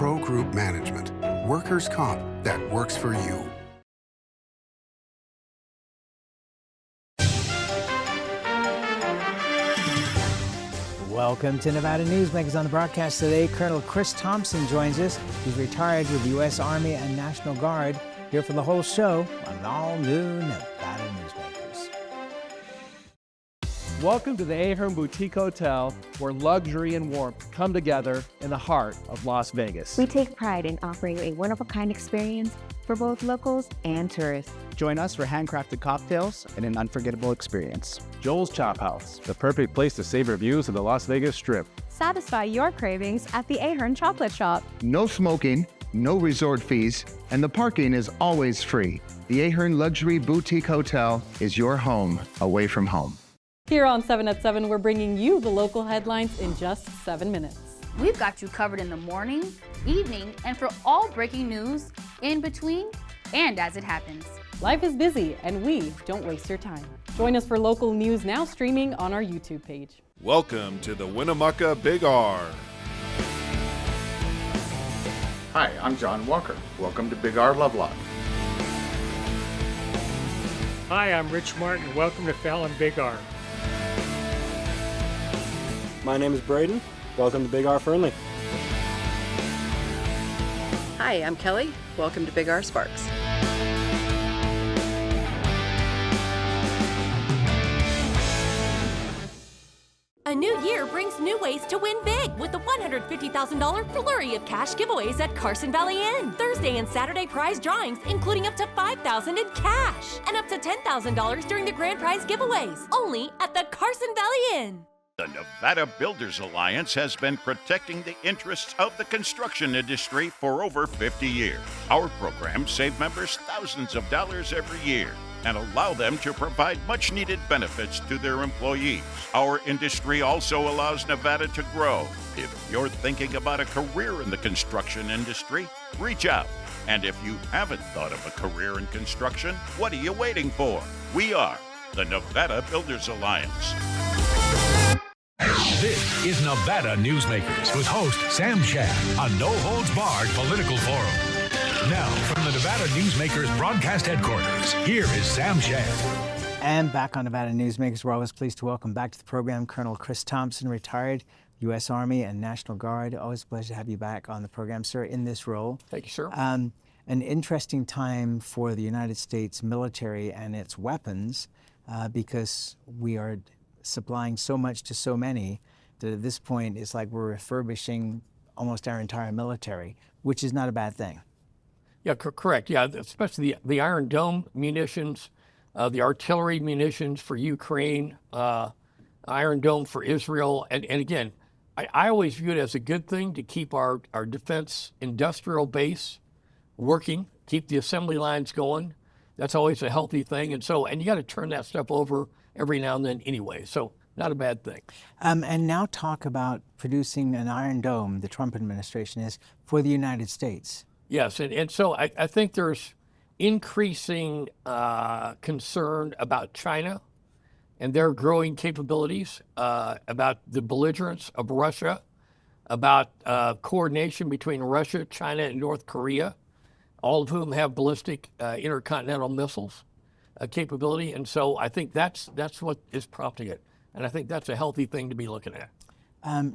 Pro Group Management. Workers' comp that works for you. Welcome to Nevada Newsmakers. On the broadcast today, Colonel Kris Thompson joins us. He's retired with the U.S. Army and National Guard. Here for the whole show on an all-new Nevada Newsmakers. Welcome to the Ahern Boutique Hotel, where luxury and warmth come together in the heart of Las Vegas. We take pride in offering a one-of-a-kind experience for both locals and tourists. Join us for handcrafted cocktails and an unforgettable experience. Joel's Chop House, the perfect place to savor views of the Las Vegas Strip. Satisfy your cravings at the Ahern Chocolate Shop. No smoking, no resort fees, and the parking is always free. The Ahern Luxury Boutique Hotel is your home away from home. Here on 7 at 7, we're bringing you the local headlines in just 7 minutes. We've got you covered in the morning, evening, and for all breaking news, in between, and as it happens. Life is busy, and we don't waste your time. Join us for local news now streaming on our YouTube page. Welcome to the Winnemucca Big R. Hi, I'm John Walker. Welcome to Big R Lovelock. Hi, I'm Rich Martin. Welcome to Fallon Big R. My name is Braden. Welcome to Big R Fernley. Hi, I'm Kelly. Welcome to Big R Sparks. A new year brings new ways to win big with the $150,000 flurry of cash giveaways at Carson Valley Inn. Thursday and Saturday prize drawings, including up to $5,000 in cash and up to $10,000 during the grand prize giveaways, only at the Carson Valley Inn. The Nevada Builders Alliance has been protecting the interests of the construction industry for over 50 years. Our programs save members thousands of dollars every year and allow them to provide much-needed benefits to their employees. Our industry also allows Nevada to grow. If you're thinking about a career in the construction industry, reach out. And if you haven't thought of a career in construction, what are you waiting for? We are the Nevada Builders Alliance. This is Nevada Newsmakers with host Sam Shad on No Holds Barred Political Forum. Now, from the Nevada Newsmakers broadcast headquarters, here is Sam Shad. And back on Nevada Newsmakers, we're always pleased to welcome back to the program Colonel Kris Thompson, retired U.S. Army and National Guard. Always a pleasure to have you back on the program, sir, in this role. Thank you, sir. An interesting time for the United States military and its weapons because we are supplying so much to so many that at this point it's like we're refurbishing almost our entire military, which is not a bad thing. Yeah, correct. Yeah, especially the Iron Dome munitions, the artillery munitions for Ukraine, Iron Dome for Israel. And again, I always view it as a good thing to keep our defense industrial base working, keep the assembly lines going. That's always a healthy thing. And you got to turn that stuff over every now and then anyway. So not a bad thing. And now talk about producing an Iron Dome, the Trump administration is, for the United States. Yes, and so I think there's increasing concern about China and their growing capabilities, about the belligerence of Russia, about coordination between Russia, China, and North Korea, all of whom have ballistic intercontinental missiles capability. And so I think that's what is prompting it. And I think that's a healthy thing to be looking at.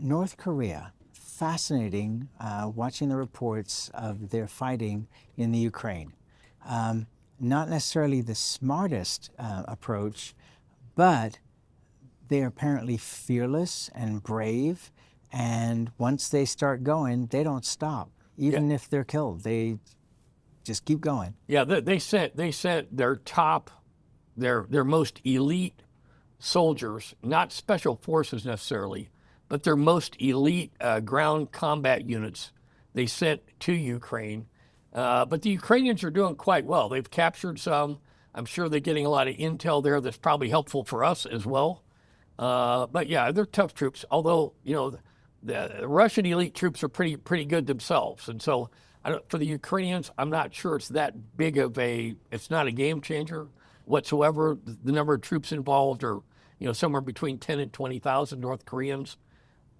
North Korea, fascinating watching the reports of their fighting in the Ukraine. Not necessarily the smartest approach, but they are apparently fearless and brave. And once they start going, they don't stop. Even if they're killed, they just keep going. Yeah, they sent their top, their most elite soldiers, not special forces necessarily, but their most elite ground combat units they sent to Ukraine. But the Ukrainians are doing quite well. They've captured some. I'm sure they're getting a lot of intel there that's probably helpful for us as well. But yeah, they're tough troops, although, the Russian elite troops are pretty good themselves. And so for the Ukrainians, I'm not sure it's that big of it's not a game changer whatsoever. The number of troops involved are, somewhere between 10 and 20,000 North Koreans.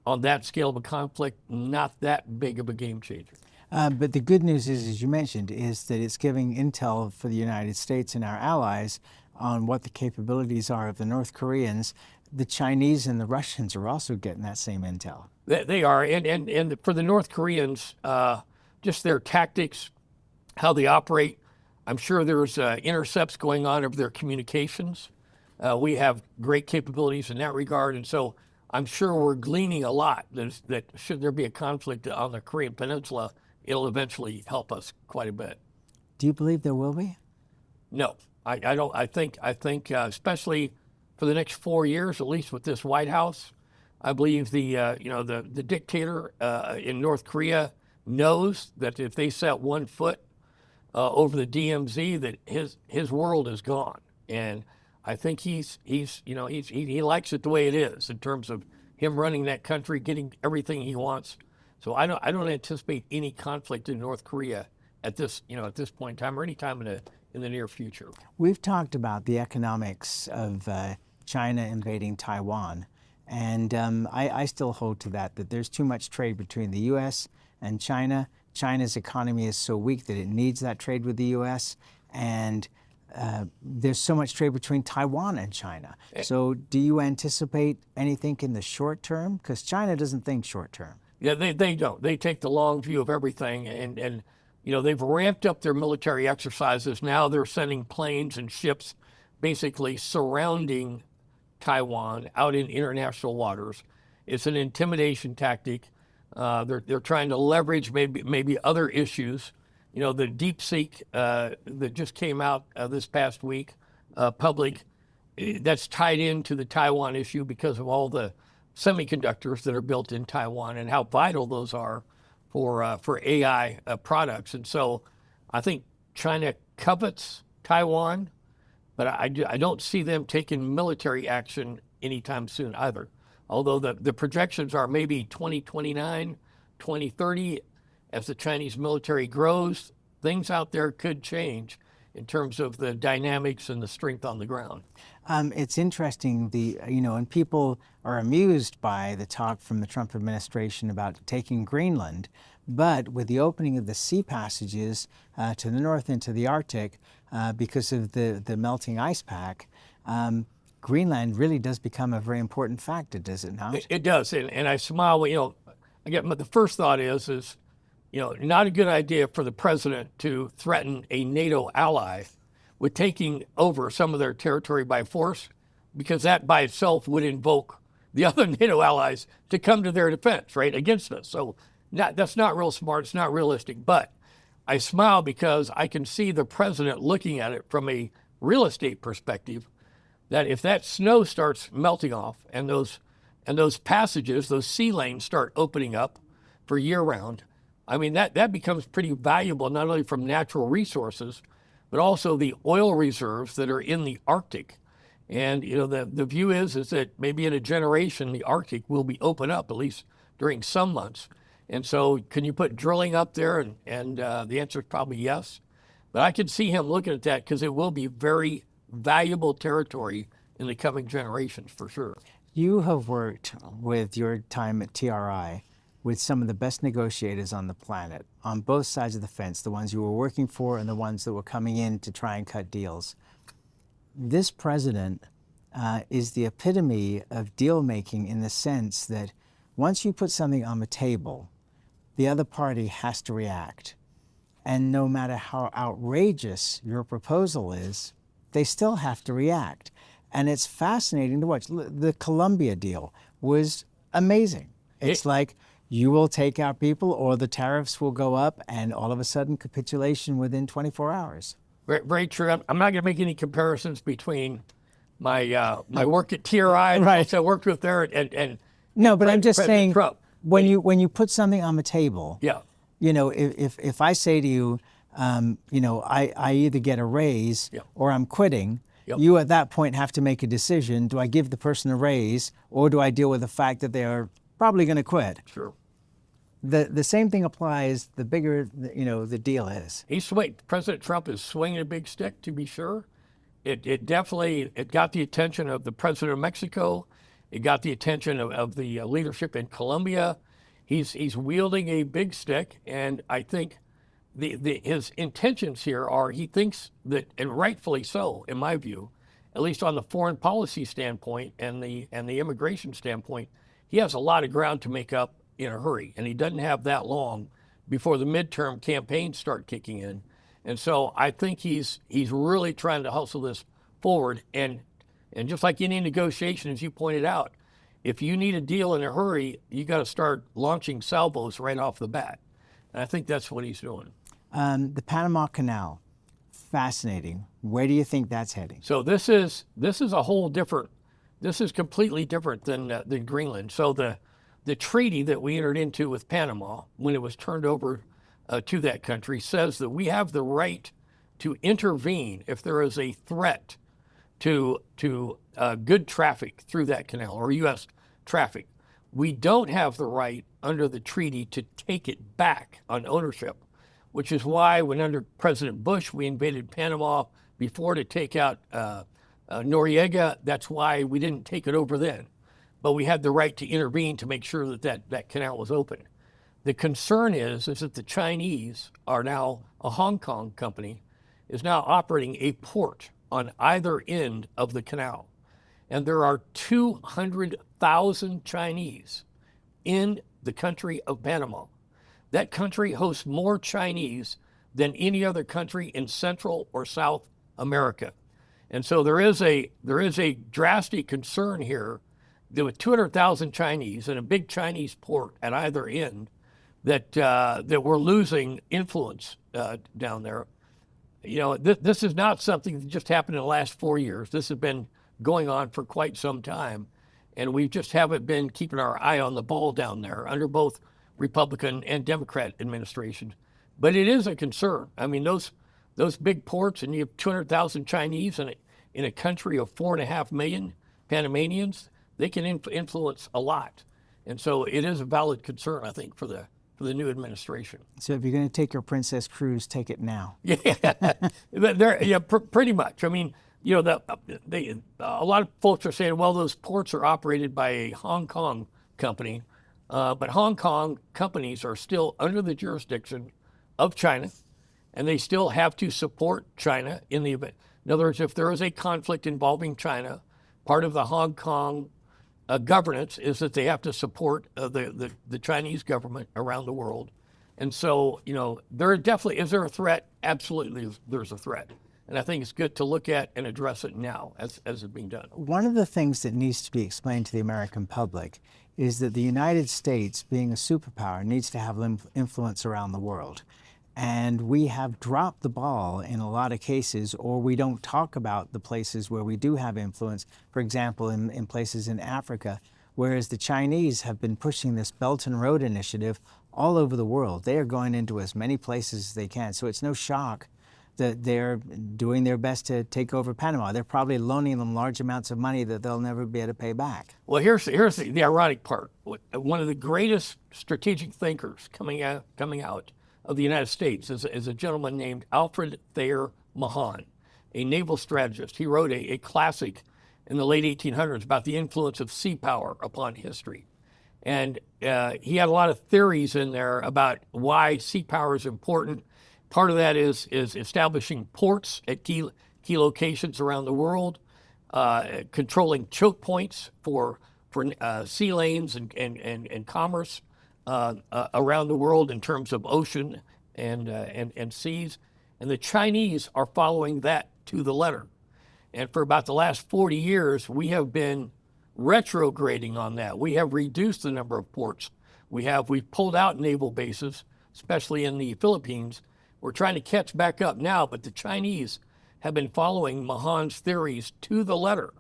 On that scale of a conflict, not that big of a game changer. But the good news is, as you mentioned, is that it's giving intel for the United States and our allies on what the capabilities are of the North Koreans. The Chinese and the Russians are also getting that same intel. They are, and for the North Koreans, just their tactics, how they operate. I'm sure there's intercepts going on of their communications. We have great capabilities in that regard, and so I'm sure we're gleaning a lot that should there be a conflict on the Korean Peninsula, it'll eventually help us quite a bit. Do you believe there will be? No, I don't. I think especially for the next 4 years, at least with this White House, I believe the dictator in North Korea knows that if they set one foot over the DMZ, that his world is gone. And I think he likes it the way it is in terms of him running that country, getting everything he wants. So I don't anticipate any conflict in North Korea at this point in time or any time in the near future. We've talked about the economics of China invading Taiwan, and I still hold to that there's too much trade between the U.S. and China. China's economy is so weak that it needs that trade with the U.S., and there's so much trade between Taiwan and China. So do you anticipate anything in the short term? Because China doesn't think short term. Yeah, they don't. They take the long view of everything, and they've ramped up their military exercises. Now they're sending planes and ships basically surrounding Taiwan out in international waters. It's an intimidation tactic. They're trying to leverage maybe other issues. The DeepSeek that just came out this past week, public, that's tied into the Taiwan issue because of all the semiconductors that are built in Taiwan and how vital those are for AI products. And so I think China covets Taiwan, but I don't see them taking military action anytime soon either. Although the projections are maybe 2029, 2030, as the Chinese military grows, things out there could change in terms of the dynamics and the strength on the ground. It's interesting, and people are amused by the talk from the Trump administration about taking Greenland, but with the opening of the sea passages to the north into the Arctic because of the melting ice pack, Greenland really does become a very important factor, does it not? It does, and I smile. Again, but the first thought is not a good idea for the president to threaten a NATO ally with taking over some of their territory by force, because that by itself would invoke the other NATO allies to come to their defense, right, against us. So that's not real smart. It's not realistic. But I smile because I can see the president looking at it from a real estate perspective, that if that snow starts melting off and those passages, those sea lanes start opening up for year-round, I mean, that becomes pretty valuable, not only from natural resources, but also the oil reserves that are in the Arctic. And, the view is that maybe in a generation, the Arctic will be open up, at least during some months. And so can you put drilling up there? And the answer is probably yes. But I could see him looking at that because it will be very valuable territory in the coming generations for sure. You have worked with your time at TRI with some of the best negotiators on the planet, on both sides of the fence, the ones you were working for and the ones that were coming in to try and cut deals. This president is the epitome of deal making in the sense that once you put something on the table, the other party has to react. And no matter how outrageous your proposal is, they still have to react. And it's fascinating to watch. The Colombia deal was amazing. It's like, you will take out people or the tariffs will go up, and all of a sudden capitulation within 24 hours. Very, very true. I'm not going to make any comparisons between my work at TRI and right. I worked with there and no, but I'm just saying Trump. when you put something on the table, yeah, if I say to you, I either get a raise or I'm quitting. Yep. You at that point have to make a decision. Do I give the person a raise or do I deal with the fact that they are probably going to quit? Sure. The same thing applies. The bigger the deal is. President Trump is swinging a big stick, to be sure. It definitely got the attention of the president of Mexico. It got the attention of the leadership in Colombia. he's wielding a big stick, and I think his intentions here are, he thinks that, and rightfully so, in my view, at least on the foreign policy standpoint and the immigration standpoint, he has a lot of ground to make up in a hurry, and he doesn't have that long before the midterm campaigns start kicking in. And so I think he's really trying to hustle this forward. And just like any negotiation, as you pointed out, if you need a deal in a hurry, you got to start launching salvos right off the bat. And I think that's what he's doing. The Panama Canal, fascinating. Where do you think that's heading? So this is a whole different. This is completely different than Greenland. So the treaty that we entered into with Panama, when it was turned over to that country, says that we have the right to intervene if there is a threat to good traffic through that canal, or U.S. traffic. We don't have the right under the treaty to take it back on ownership, which is why when under President Bush we invaded Panama before to take out Noriega. That's why we didn't take it over then. But we had the right to intervene to make sure that canal was open. The concern is that the Chinese are now, a Hong Kong company, is now operating a port on either end of the canal. And there are 200,000 Chinese in the country of Panama. That country hosts more Chinese than any other country in Central or South America. And so there is a drastic concern here that with 200,000 Chinese and a big Chinese port at either end, that we're losing influence down there. You know, this is not something that just happened in the last 4 years. This has been going on for quite some time, and we just haven't been keeping our eye on the ball down there under both Republican and Democrat administrations. But it is a concern. I mean, those big ports, and you have 200,000 Chinese in a country of 4.5 million Panamanians, they can influence a lot. And so it is a valid concern, I think, for the new administration. So if you're going to take your Princess Cruise, take it now. Yeah, pretty much. I mean, you know, a lot of folks are saying, well, those ports are operated by a Hong Kong company, but Hong Kong companies are still under the jurisdiction of China, and they still have to support China in the event. In other words, if there is a conflict involving China, part of the Hong Kong governance is that they have to support the Chinese government around the world. And so, you know, is there a threat? Absolutely, there's a threat. And I think it's good to look at and address it now as it's being done. One of the things that needs to be explained to the American public is that the United States, being a superpower, needs to have influence around the world. And we have dropped the ball in a lot of cases, or we don't talk about the places where we do have influence, for example, in places in Africa, whereas the Chinese have been pushing this Belt and Road Initiative all over the world. They are going into as many places as they can. So it's no shock that they're doing their best to take over Panama. They're probably loaning them large amounts of money that they'll never be able to pay back. Well, here's the ironic part. One of the greatest strategic thinkers coming out of the United States is a gentleman named Alfred Thayer Mahan, a naval strategist. He wrote a classic in the late 1800s about the influence of sea power upon history. And he had a lot of theories in there about why sea power is important. Part of that is establishing ports at key locations around the world, controlling choke points for sea lanes and commerce around the world in terms of ocean and seas. And the Chinese are following that to the letter. And for about the last 40 years, we have been retrograding on that. We have reduced the number of ports. We've pulled out naval bases, especially in the Philippines. We're trying to catch back up now, but the Chinese have been following Mahan's theories to the letter.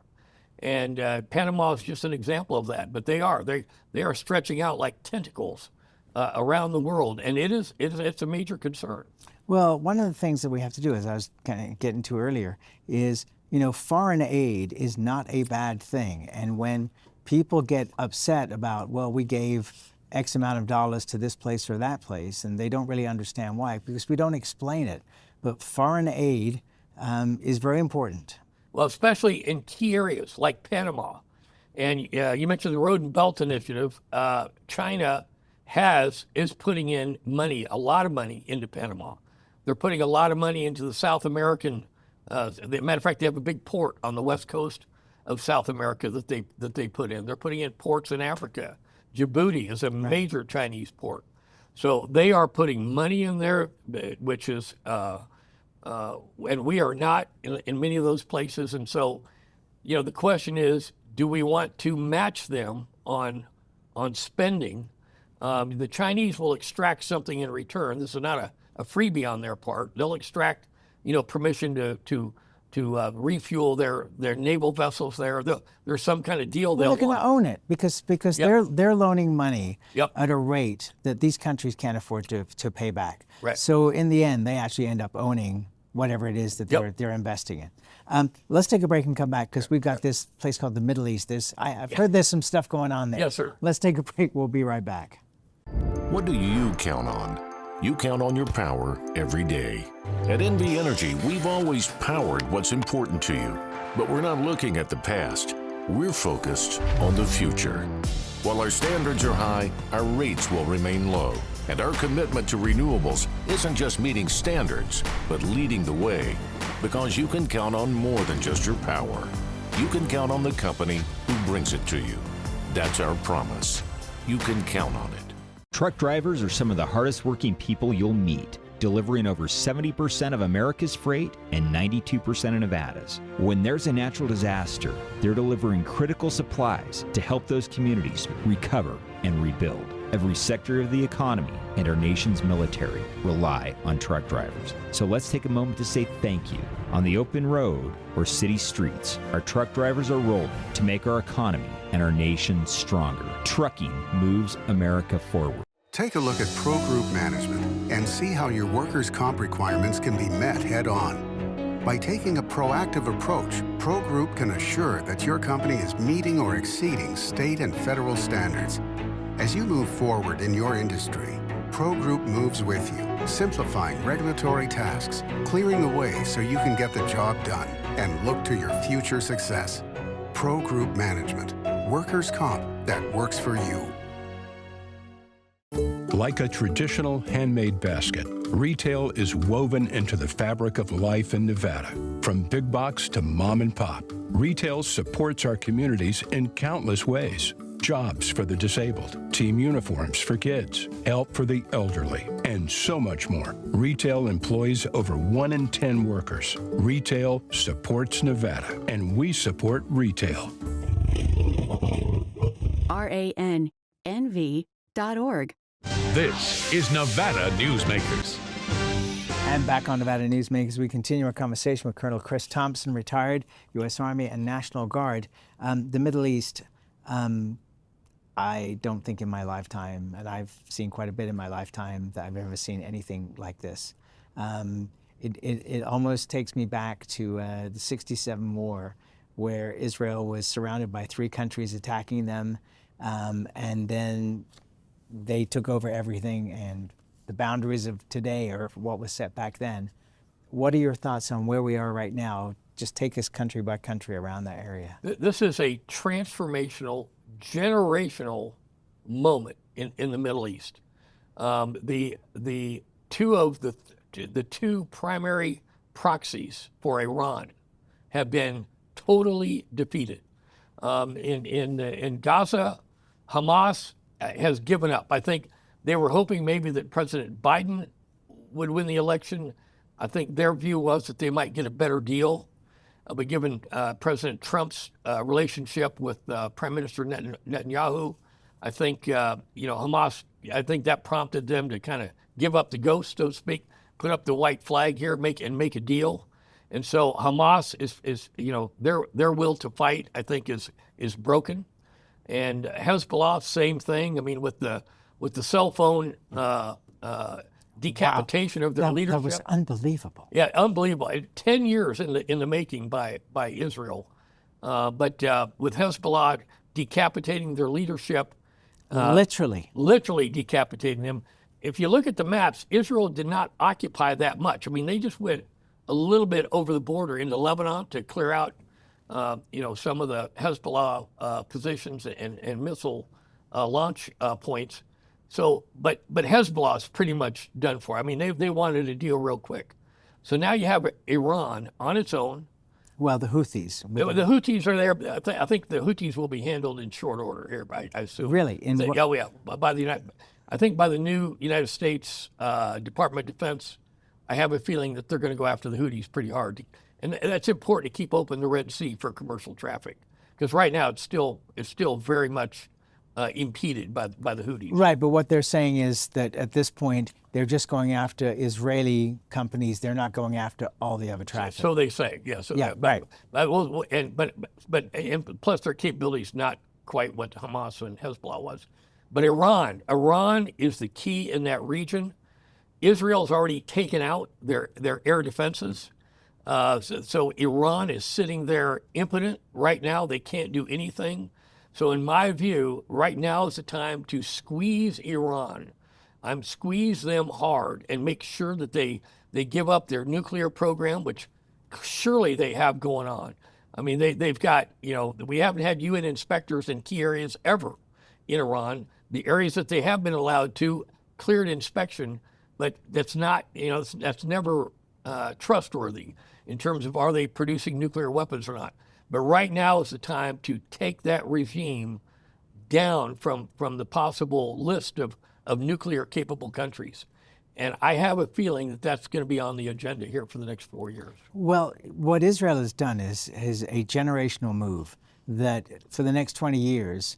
And Panama is just an example of that, but they are stretching out like tentacles around the world, and it's a major concern. Well, one of the things that we have to do, as I was kind of getting to earlier, is, you know, foreign aid is not a bad thing. And when people get upset about, well, we gave X amount of dollars to this place or that place, and they don't really understand why, because we don't explain it. But foreign aid is very important. Well, especially in key areas like Panama. And you mentioned the Road and Belt Initiative. China is putting in money, a lot of money into Panama. They're putting a lot of money into the South American. As a matter of fact, they have a big port on the west coast of South America that they put in. They're putting in ports in Africa. Djibouti is a major Chinese port. So they are putting money in there, which is, and we are not in many of those places. And so, the question is, do we want to match them on spending? The Chinese will extract something in return. This is not a freebie on their part. They'll extract, permission to refuel their naval vessels there. There's some kind of deal they're going to own it because they're loaning money at a rate that these countries can't afford to pay back. Right. So in the end, they actually end up owning whatever it is that they're investing in. Let's take a break and come back because we've got this place called the Middle East. I've heard there's some stuff going on there. Yes, sir. Let's take a break. We'll be right back. What do you count on? You count on your power every day. At NV Energy, we've always powered what's important to you. But we're not looking at the past. We're focused on the future. While our standards are high, our rates will remain low. And our commitment to renewables isn't just meeting standards, but leading the way. Because you can count on more than just your power. You can count on the company who brings it to you. That's our promise. You can count on it. Truck drivers are some of the hardest working people you'll meet, delivering over 70% of America's freight and 92% of Nevada's. When there's a natural disaster, they're delivering critical supplies to help those communities recover and rebuild. Every sector of the economy and our nation's military rely on truck drivers. So let's take a moment to say thank you. On the open road or city streets, our truck drivers are rolling to make our economy and our nation stronger. Trucking moves America forward. Take a look at Pro Group Management and see how your workers' comp requirements can be met head-on. By taking a proactive approach, Pro Group can assure that your company is meeting or exceeding state and federal standards. As you move forward in your industry, Pro Group moves with you, simplifying regulatory tasks, clearing the way so you can get the job done and look to your future success. Pro Group Management, workers' comp that works for you. Like a traditional handmade basket, retail is woven into the fabric of life in Nevada. From big box to mom and pop, retail supports our communities in countless ways. Jobs for the disabled, team uniforms for kids, help for the elderly, and so much more. Retail employs over 1 in 10 workers. Retail supports Nevada, and we support retail. RANNV.org. This is Nevada Newsmakers. And back on Nevada Newsmakers, we continue our conversation with Colonel Kris Thompson, retired U.S. Army and National Guard. The Middle East, I don't think in my lifetime, and I've seen quite a bit in my lifetime, that I've ever seen anything like this. It almost takes me back to the '67 war, where Israel was surrounded by 3 countries attacking them, and then they took over everything, and the boundaries of today are what was set back then. What are your thoughts on where we are right now? Just take us country by country around that area. This is a transformational, generational moment in the Middle East. The two primary proxies for Iran have been totally defeated. In Gaza, Hamas has given up. I think they were hoping maybe that President Biden would win the election. I think their view was that they might get a better deal. But given President Trump's relationship with Prime Minister Netanyahu, I think Hamas. I think that prompted them to kind of give up the ghost, so to speak, put up the white flag here, make a deal. And so Hamas is their will to fight, I think, is broken. And Hezbollah, same thing. I mean, with the cell phone decapitation of their leadership. That was unbelievable. Yeah, unbelievable. 10 years in the making by Israel. But with Hezbollah decapitating their leadership. Literally decapitating them. If you look at the maps, Israel did not occupy that much. I mean, they just went a little bit over the border into Lebanon to clear out some of the Hezbollah positions and missile launch points. So, but Hezbollah's pretty much done for. I mean, they wanted a deal real quick. So now you have Iran on its own. Well, the Houthis. The Houthis are there. I think the Houthis will be handled in short order here, I assume. Really? By the new United States Department of Defense, I have a feeling that they're going to go after the Houthis pretty hard. And that's important to keep open the Red Sea for commercial traffic, because right now it's still very much impeded by the Houthis. Right, but what they're saying is that at this point they're just going after Israeli companies. They're not going after all the other traffic. So they say, yeah. So right. But plus their capabilities not quite what Hamas and Hezbollah was. But Iran is the key in that region. Israel's already taken out their air defenses. So Iran is sitting there impotent right now. They can't do anything. So in my view, right now is the time to squeeze Iran. Squeeze them hard and make sure that they give up their nuclear program, which surely they have going on. I mean, they've got, we haven't had UN inspectors in key areas ever in Iran. The areas that they have been allowed to cleared inspection, but that's not, that's never trustworthy in terms of are they producing nuclear weapons or not. But right now is the time to take that regime down from the possible list of nuclear-capable countries. And I have a feeling that that's going to be on the agenda here for the next 4 years. Well, what Israel has done is a generational move that for the next 20 years,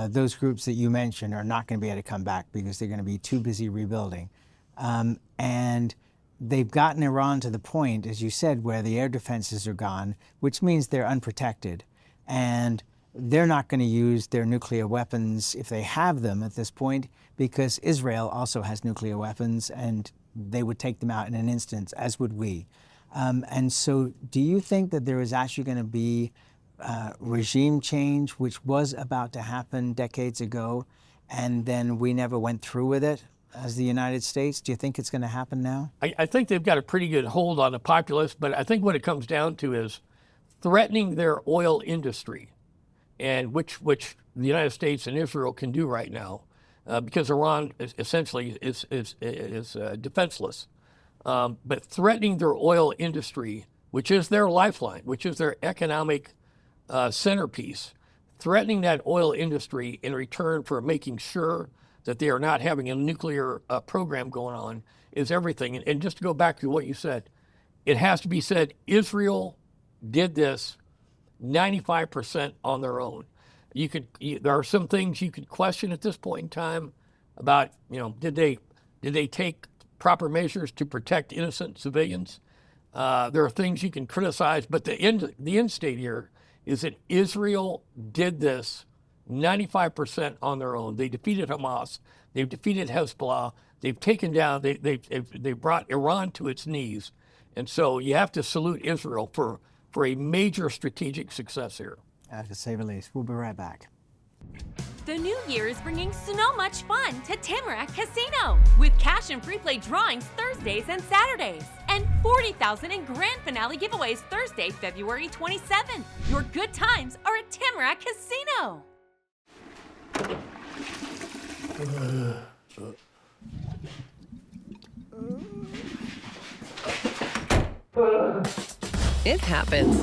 those groups that you mentioned are not going to be able to come back because they're going to be too busy rebuilding. And they've gotten Iran to the point, as you said, where the air defenses are gone, which means they're unprotected. And they're not going to use their nuclear weapons if they have them at this point, because Israel also has nuclear weapons and they would take them out in an instant, as would we. And so do you think that there is actually going to be regime change, which was about to happen decades ago, and then we never went through with it as the United States? Do you think it's going to happen now? I think they've got a pretty good hold on the populace, but I think what it comes down to is threatening their oil industry, and which the United States and Israel can do right now, because Iran essentially is defenseless. But threatening their oil industry, which is their lifeline, which is their economic centerpiece, threatening that oil industry in return for making sure that they are not having a nuclear program going on is everything. And just to go back to what you said, it has to be said, Israel did this 95% on their own. There are some things you could question at this point in time about, did they take proper measures to protect innocent civilians? There are things you can criticize, but the end state here is that Israel did this 95% on their own. They defeated Hamas. They've defeated Hezbollah. They've taken down. They brought Iran to its knees, and so you have to salute Israel for a major strategic success here. To say the least. We'll be right back. The new year is bringing so much fun to Tamarack Casino with cash and free play drawings Thursdays and Saturdays, and $40,000 in grand finale giveaways Thursday, February 27th. Your good times are at Tamarack Casino. It happens.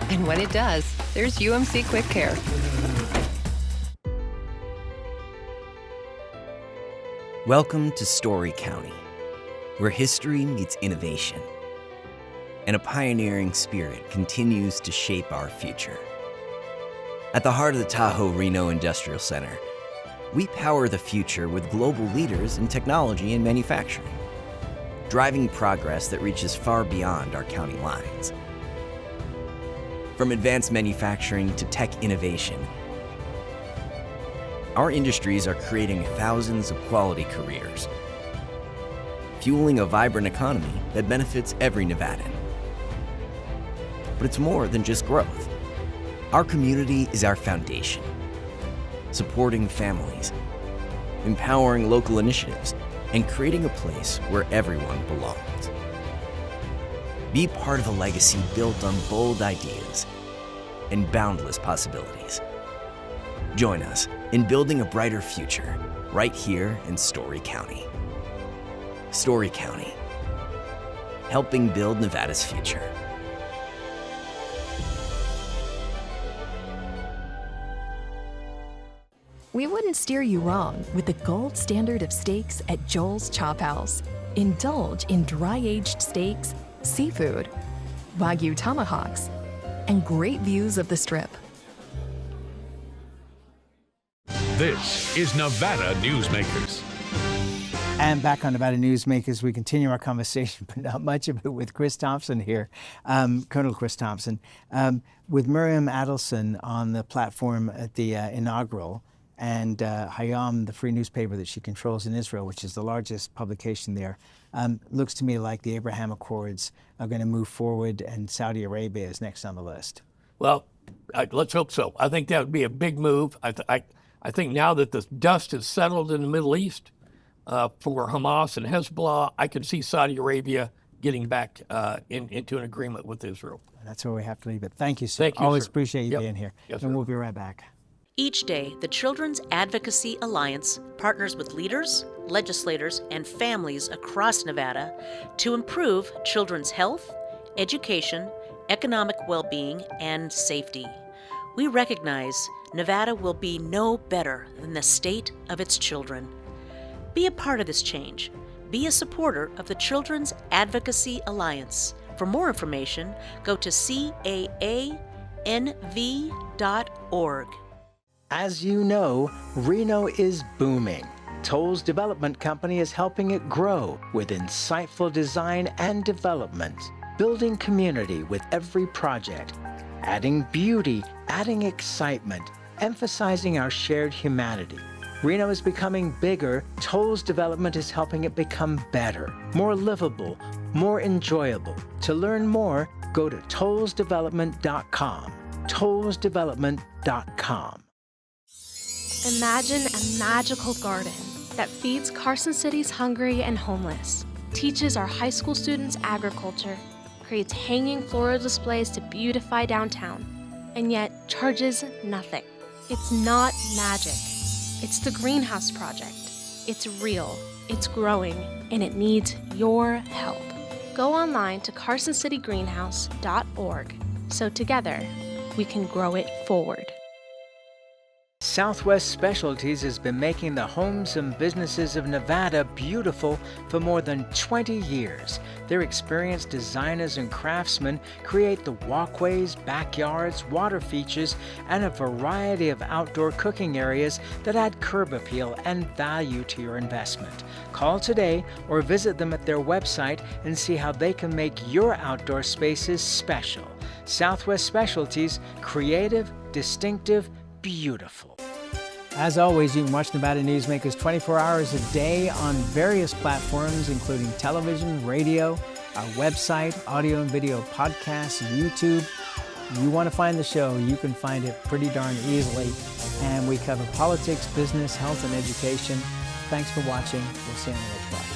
And when it does, there's UMC Quick Care. Welcome to Story County, where history meets innovation, and a pioneering spirit continues to shape our future. At the heart of the Tahoe Reno Industrial Center, we power the future with global leaders in technology and manufacturing, driving progress that reaches far beyond our county lines. From advanced manufacturing to tech innovation, our industries are creating thousands of quality careers, fueling a vibrant economy that benefits every Nevadan. But it's more than just growth. Our community is our foundation, supporting families, empowering local initiatives, and creating a place where everyone belongs. Be part of a legacy built on bold ideas and boundless possibilities. Join us in building a brighter future right here in Story County. Story County, helping build Nevada's future. We wouldn't steer you wrong with the gold standard of steaks at Joel's Chop House. Indulge in dry-aged steaks, seafood, Wagyu tomahawks, and great views of the Strip. This is Nevada Newsmakers. And back on Nevada Newsmakers, we continue our conversation, but not much of it, with Kris Thompson here, Colonel Kris Thompson, with Miriam Adelson on the platform at the inaugural, and Hayam, the free newspaper that she controls in Israel, which is the largest publication there. Looks to me like the Abraham Accords are going to move forward, and Saudi Arabia is next on the list. Well, let's hope so. I think that would be a big move. I think now that the dust has settled in the Middle East for Hamas and Hezbollah, I can see Saudi Arabia getting back into an agreement with Israel. That's where we have to leave it. Thank you, sir. Thank you, Always sir. appreciate you being here. Yes, and sir. we'll be right back. Each day, the Children's Advocacy Alliance partners with leaders, legislators, and families across Nevada to improve children's health, education, economic well-being, and safety. We recognize Nevada will be no better than the state of its children. Be a part of this change. Be a supporter of the Children's Advocacy Alliance. For more information, go to caanv.org. As you know, Reno is booming. Toll's development company is helping it grow with insightful design and development, building community with every project, adding beauty, adding excitement, emphasizing our shared humanity. Reno is becoming bigger. Toll's development is helping it become better, more livable, more enjoyable. To learn more, go to tollsdevelopment.com. tollsdevelopment.com. Imagine a magical garden that feeds Carson City's hungry and homeless, teaches our high school students agriculture, creates hanging floral displays to beautify downtown, and yet charges nothing. It's not magic. It's the Greenhouse Project. It's real, it's growing, and it needs your help. Go online to carsоncitygreenhouse.org so together we can grow it forward. Southwest Specialties has been making the homes and businesses of Nevada beautiful for more than 20 years. Their experienced designers and craftsmen create the walkways, backyards, water features, and a variety of outdoor cooking areas that add curb appeal and value to your investment. Call today or visit them at their website and see how they can make your outdoor spaces special. Southwest Specialties, creative, distinctive, beautiful. As always, you can watch Nevada Newsmakers 24 hours a day on various platforms, including television, radio, our website, audio and video podcasts, YouTube. You want to find the show, you can find it pretty darn easily. And we cover politics, business, health, and education. Thanks for watching. We'll see you on the next one.